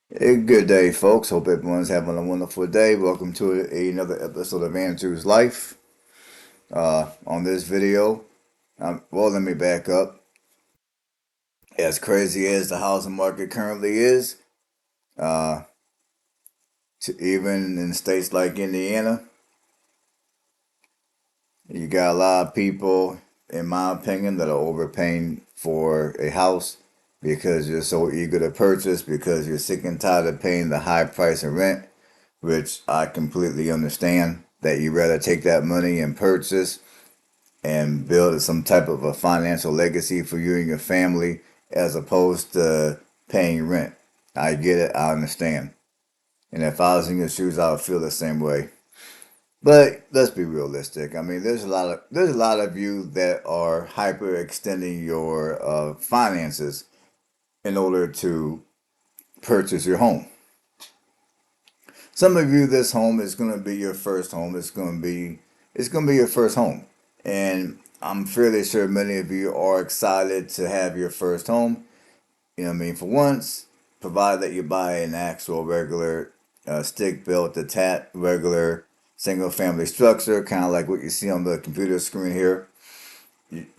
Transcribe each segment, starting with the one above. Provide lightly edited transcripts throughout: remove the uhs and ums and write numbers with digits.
Good day, folks. Hope everyone's having a wonderful day. Welcome to another episode of Andrew's Life. On this video, let me back up. As crazy as the housing market currently is, uh, even in states like Indiana, you got a lot of people, in my opinion, that are overpaying for a house because you're so eager to purchase, because you're sick and tired of paying the high price of rent, which I completely understand that you rather take that money and purchase and build some type of a financial legacy for you and your family as opposed to paying rent. I get it, I understand. And if I was in your shoes, I would feel the same way. But let's be realistic. I mean, there's a lot of you that are hyperextending your finances in order to purchase your home. Some of you, this home is going to be your first home. It's going to be your first home, and I'm fairly sure many of you are excited to have your first home. You know what I mean? For once, provided that you buy an actual regular stick built, detached, regular single family structure, kind of like what you see on the computer screen here.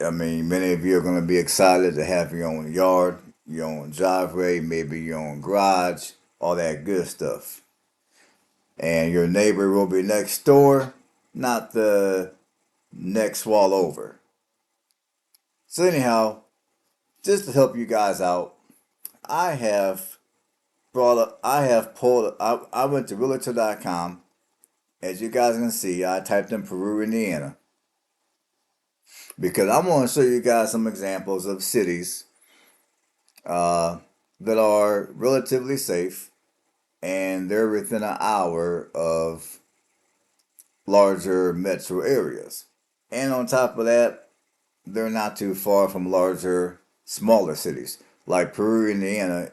I mean, many of you are going to be excited to have your own yard, your own driveway, maybe your own garage, all that good stuff. And your neighbor will be next door, not the next wall over. So anyhow, just to help you guys out, I have I have pulled, I went to realtor.com. As you guys can see, I typed in Peru, Indiana, because I want to show you guys some examples of cities uh, that are relatively safe and they're within an hour of larger metro areas. And on top of that, they're not too far from larger, smaller cities. Like Peru, Indiana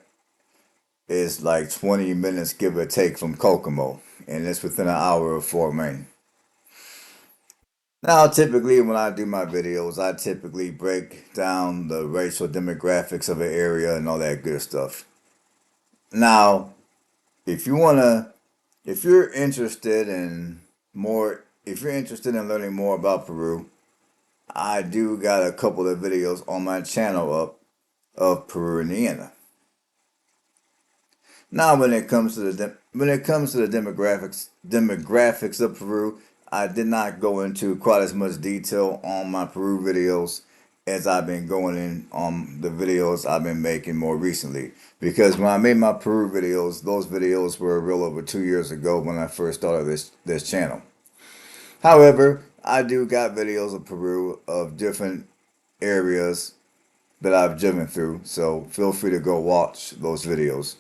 is like 20 minutes, give or take, from Kokomo, and it's within an hour of Fort Wayne. Now, typically, when I do my videos, I typically break down the racial demographics of an area and all that good stuff. Now, if you wanna, if you're interested in if you're interested in learning more about Peru, I do got a couple of videos on my channel up of Peru, Indiana. Now, when it comes to the demographics of Peru, I did not go into quite as much detail on my Peru videos as I've been going in on the videos I've been making more recently. Because when I made my Peru videos, those videos were real over 2 years ago when I first started this channel. However, I do got videos of Peru of different areas that I've driven through, so feel free to go watch those videos.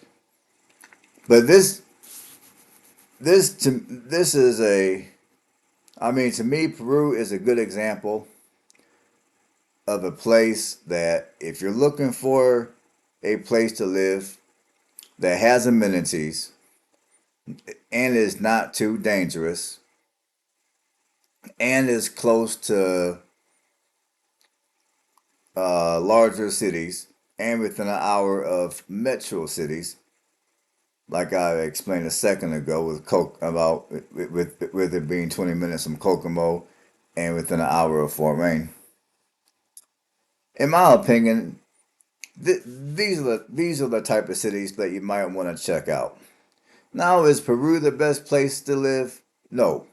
But this is a I mean, to me, Peru is a good example of a place that if you're looking for a place to live that has amenities and is not too dangerous and is close to larger cities and within an hour of metro cities, like I explained a second ago with it being 20 minutes from Kokomo and within an hour of Fort Wayne. In my opinion, these are the type of cities that you might want to check out. Now, is Peru the best place to live? No.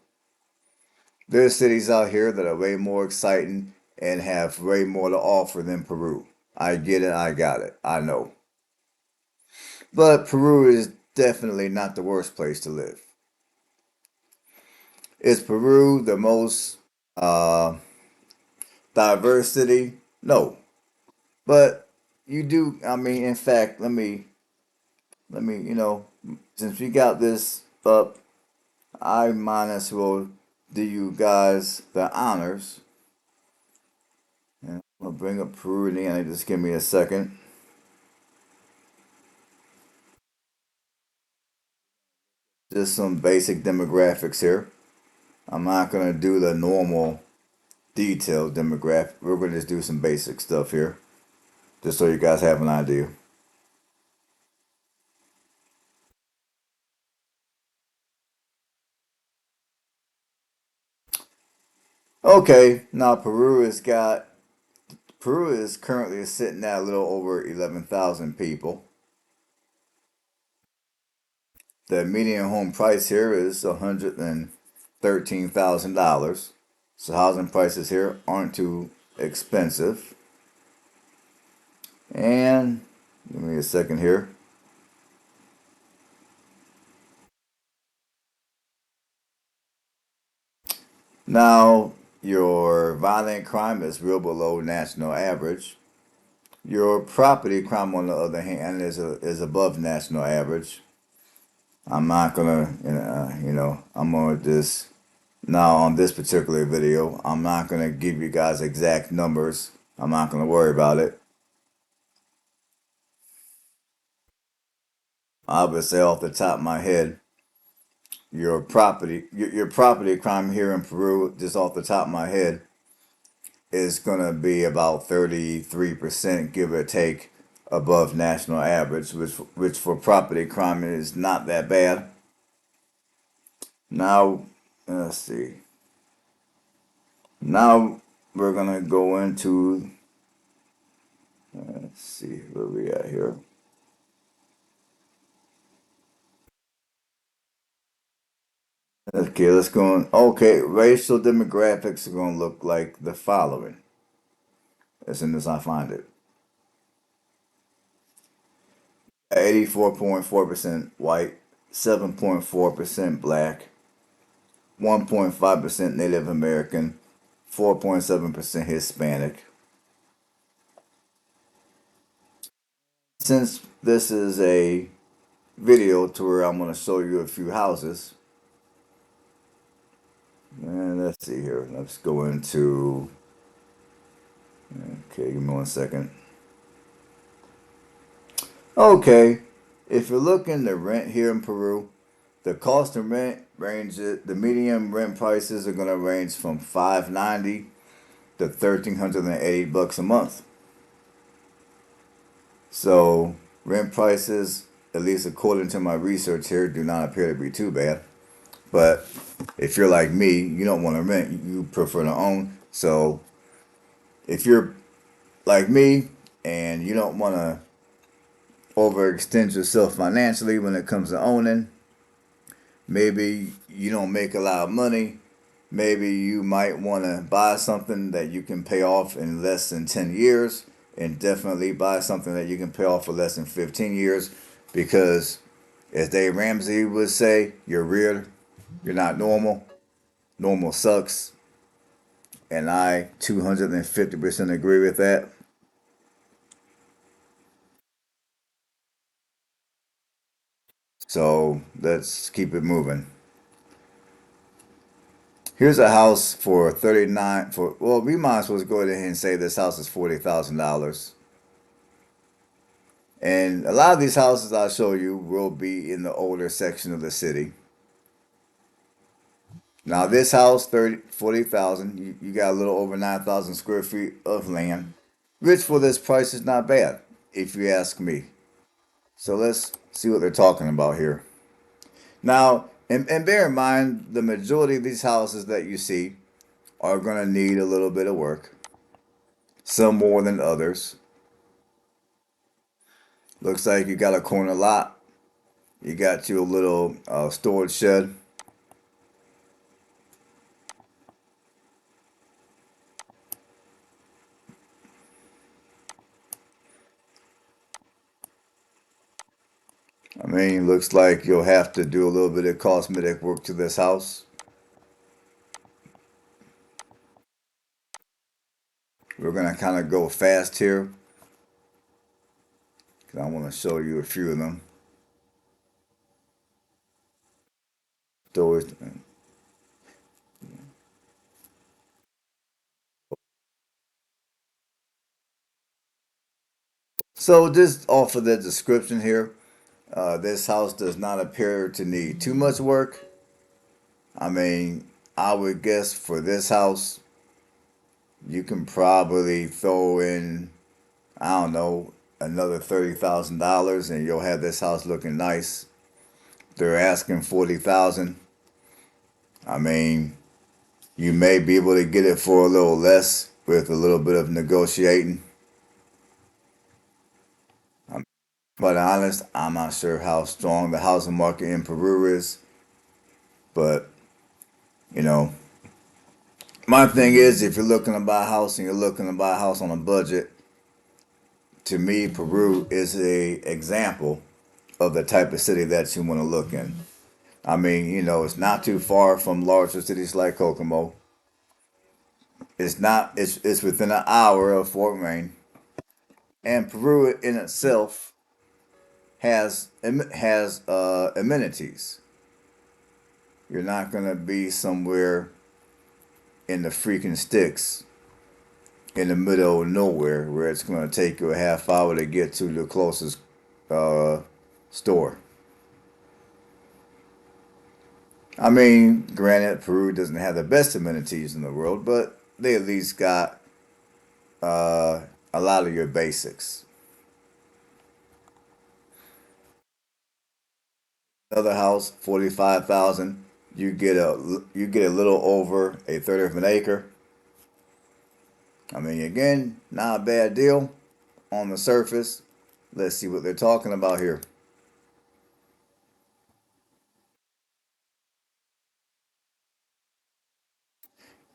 There's cities out here that are way more exciting and have way more to offer than Peru. I get it, I got it, I know. But Peru is definitely not the worst place to live. Is Peru the most uh, diverse city? No. But you do, I mean, in fact, let me, since we got this up, I might as well do you guys the honors. And I'm gonna bring up Peru again. Just give me a second. Just some basic demographics here. I'm not gonna do the normal detailed demographic. We're gonna just do some basic stuff here, just so you guys have an idea. Okay, now Peru is currently sitting at a little over 11,000 people. The median home price here is $113,000. So housing prices here aren't too expensive. And give me a second here. Now, your violent crime is real below national average. Your property crime, on the other hand, is above national average. I'm not gonna, I'm gonna just now on this particular video. I'm not gonna give you guys exact numbers. I'm not gonna worry about it. I would say off the top of my head, your property crime here in Peru, just off the top of my head, is gonna be about 33%, give or take, above national average, which for property crime is not that bad. Now, let's see. Now we're gonna go into, let's see where we at here. Okay, let's go on. Okay, racial demographics are gonna look like the following as soon as I find it. 84.4% white, 7.4% black, 1.5% Native American, 4.7% Hispanic. Since this is a video tour, I'm going to show you a few houses. And let's see here. Let's go into. Okay, give me 1 second. Okay, if you're looking to rent here in Peru, the cost of rent ranges. The median rent prices are going to range from 590 to $1,380 a month. So rent prices, at least according to my research here, do not appear to be too bad. But if you're like me, you don't want to rent, you prefer to own. So if you're like me and you don't want to overextend yourself financially when it comes to owning, maybe you don't make a lot of money. Maybe you might want to buy something that you can pay off in less than 10 years, and definitely buy something that you can pay off for less than 15 years, because as Dave Ramsey would say, you're weird, you're not normal, normal sucks, and I 250% agree with that. So let's keep it moving. Here's a house for 39 for well, we might as well go ahead and say this house is $40,000. And a lot of these houses I'll show you will be in the older section of the city. Now this house, 40,000, you got a little over 9,000 square feet of land. Which for this price is not bad, if you ask me. So let's see what they're talking about here. Now, and bear in mind, the majority of these houses that you see are going to need a little bit of work, some more than others. Looks like you got a corner lot. You got you a little storage shed. I mean, looks like you'll have to do a little bit of cosmetic work to this house. We're going to kind of go fast here, because I want to show you a few of them. Storage. So just off of the description here, this house does not appear to need too much work. I mean, I would guess for this house, you can probably throw in, I don't know, another $30,000 and you'll have this house looking nice. They're asking 40,000. I mean, You may be able to get it for a little less with a little bit of negotiating. I'm quite honest, I'm not sure how strong the housing market in Peru is, but you know, my thing is if you're looking to buy a house and you're looking to buy a house on a budget, to me, Peru is a example of the type of city that you want to look in. I mean, it's not too far from larger cities like Kokomo. It's not. It's within an hour of Fort Wayne, and Peru in itself has amenities. You're not gonna be somewhere in the freaking sticks in the middle of nowhere where it's gonna take you a half hour to get to the closest uh, store. I mean, granted, Peru doesn't have the best amenities in the world, but they at least got uh, a lot of your basics. Another house, 45,000. You get a little over a third of an acre. I mean, again, not a bad deal on the surface. Let's see what they're talking about here.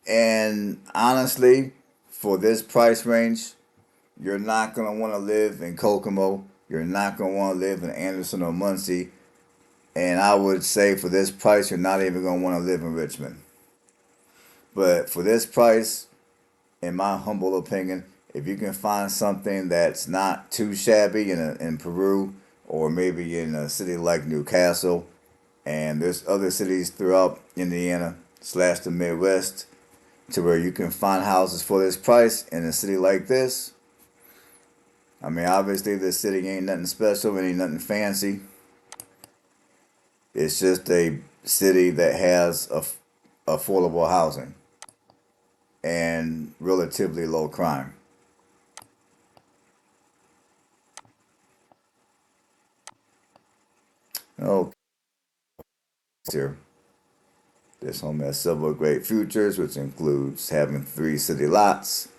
And honestly, for this price range, you're not gonna want to live in Kokomo. You're not gonna want to live in Anderson or Muncie. And I would say for this price, you're not even gonna want to live in Richmond. But for this price, in my humble opinion, if you can find something that's not too shabby in Peru or maybe in a city like Newcastle, and there's other cities throughout Indiana slash the Midwest to where you can find houses for this price in a city like this. I mean, obviously, this city ain't nothing special, it ain't nothing fancy. It's just a city that has affordable housing and relatively low crime. Okay, here. This home has several great features, which includes having three city lots.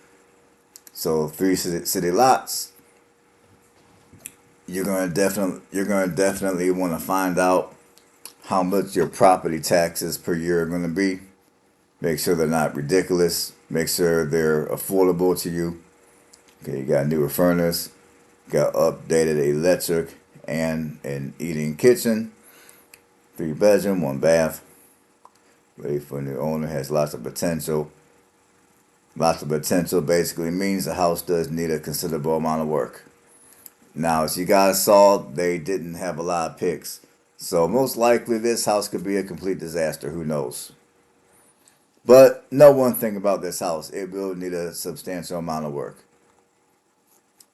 So three city lots, you're gonna definitely want to find out how much your property taxes per year are gonna be. Make sure they're not ridiculous. Make sure they're affordable to you. Okay, you got a newer furnace, got updated electric and an eating kitchen, 3 bedroom, 1 bath. Ready for a new owner, has lots of potential. Lots of potential basically means the house does need a considerable amount of work. Now, as you guys saw, they didn't have a lot of picks. So most likely this house could be a complete disaster. Who knows? But know one thing about this house, it will need a substantial amount of work.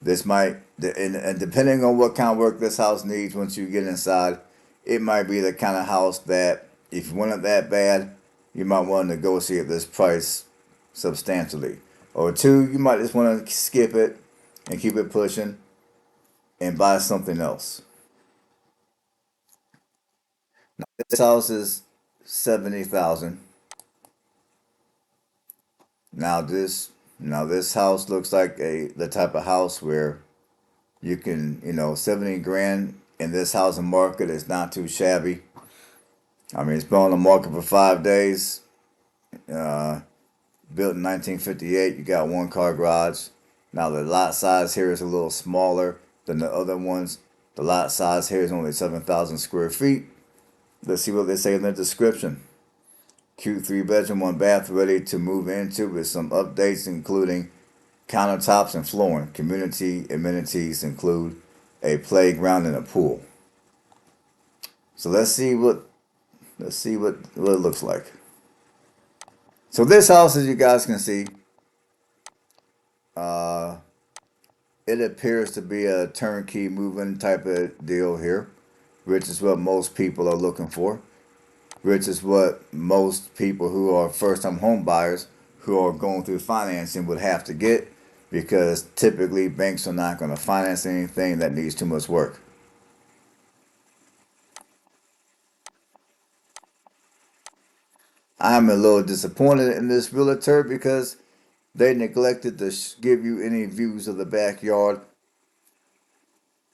This might, and depending on what kind of work this house needs once you get inside, it might be the kind of house that if you want it that bad, you might want to negotiate this price substantially. Or two, you might just want to skip it and keep it pushing and buy something else. This house is 70,000. Now this house looks like a the type of house where you can 70 grand in this housing market is not too shabby. I mean, it's been on the market for 5 days. Uh, Built in 1958. You got one car garage. Now the lot size here is a little smaller than the other ones. The lot size here is only 7,000 square feet. Let's see what they say in the description. Cute 3 bedroom, 1 bath, ready to move into with some updates including countertops and flooring. Community amenities include a playground and a pool. So let's see what it looks like. So this house, as you guys can see, uh, it appears to be a turnkey move-in type of deal here, which is what most people are looking for. Which is what most people who are first-time home buyers who are going through financing would have to get, because typically banks are not going to finance anything that needs too much work. I'm a little disappointed in this realtor because they neglected to give you any views of the backyard.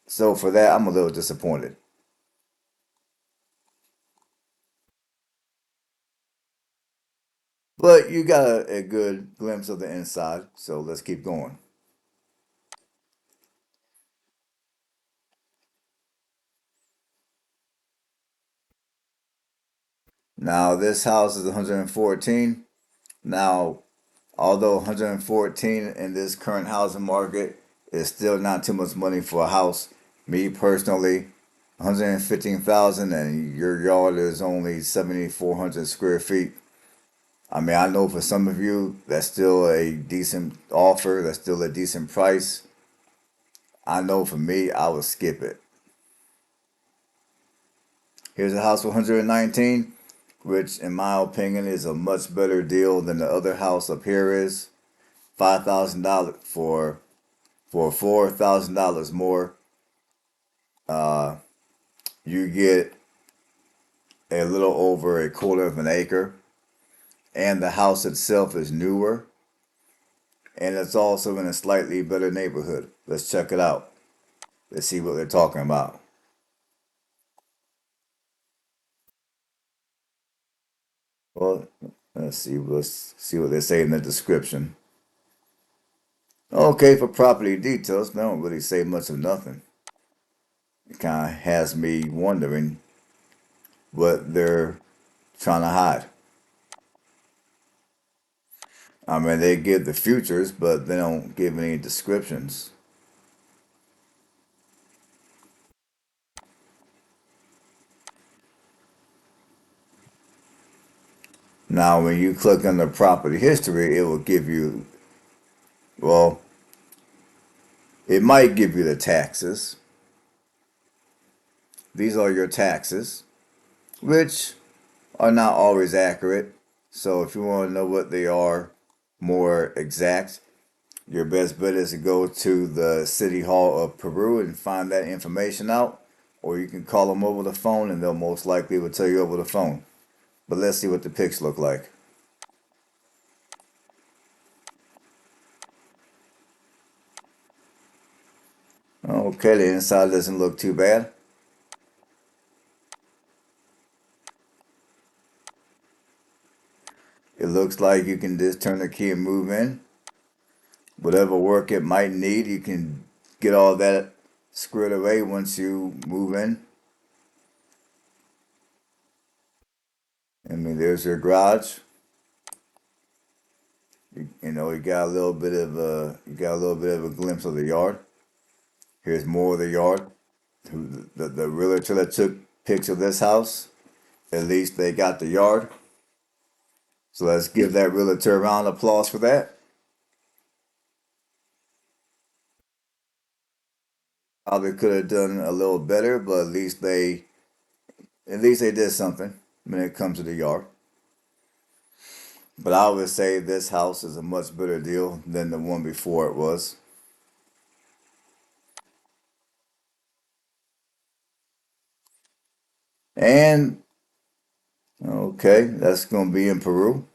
So for that, I'm a little disappointed. But you got a good glimpse of the inside, so let's keep going. Now, this house is 114. Now, although 114 in this current housing market is still not too much money for a house, me personally, 115,000 and your yard is only 7,400 square feet. I mean, I know for some of you that's still a decent offer, that's still a decent price. I know for me, I would skip it. Here's a house for 119, which in my opinion is a much better deal than the other house up here is. $5,000 for $4,000 more. Uh, you get a little over a quarter of an acre, and the house itself is newer, and it's also in a slightly better neighborhood. Let's check it out. Let's see what they're talking about. Well, let's see what they say in the description. Okay, for property details, they don't really say much of nothing. It kind of has me wondering what they're trying to hide. I mean, they give the futures, but they don't give any descriptions. Now, when you click on the property history, it will give you, well, it might give you the taxes. These are your taxes, which are not always accurate. So if you want to know what they are more exact, your best bet is to go to the City Hall of Peru and find that information out, or you can call them over the phone and they'll most likely will tell you over the phone. But let's see what the pics look like. Okay, the inside doesn't look too bad. It looks like you can just turn the key and move in. Whatever work it might need, you can get all that squared away once you move in. I mean, there's your garage. You got a little bit of a glimpse of the yard. Here's more of the yard. The realtor that took pics of this house, at least they got the yard. So let's give that realtor a round of applause for that. Probably could have done a little better, but at least they did something when it comes to the yard. But I would say this house is a much better deal than the one before it was. And okay, that's gonna be in Peru.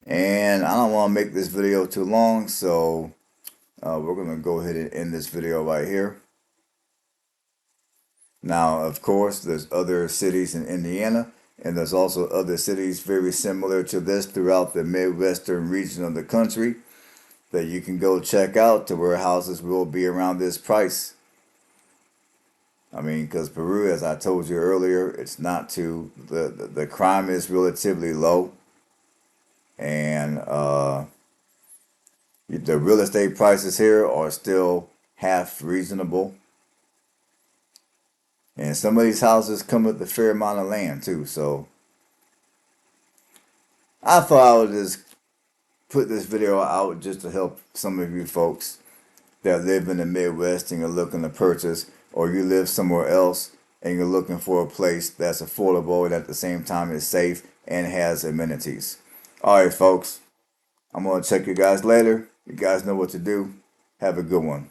And I don't want to make this video too long, so we're gonna go ahead and end this video right here. Now, of course, there's other cities in Indiana, and there's also other cities very similar to this throughout the Midwestern region of the country that you can go check out to where houses will be around this price. I mean, because Peru, as I told you earlier, it's not too the crime is relatively low, and the real estate prices here are still half reasonable. And some of these houses come with a fair amount of land too. So I thought I would just put this video out just to help some of you folks that live in the Midwest and you're looking to purchase, or you live somewhere else and you're looking for a place that's affordable and at the same time is safe and has amenities. All right, folks, I'm going to check you guys later. You guys know what to do. Have a good one.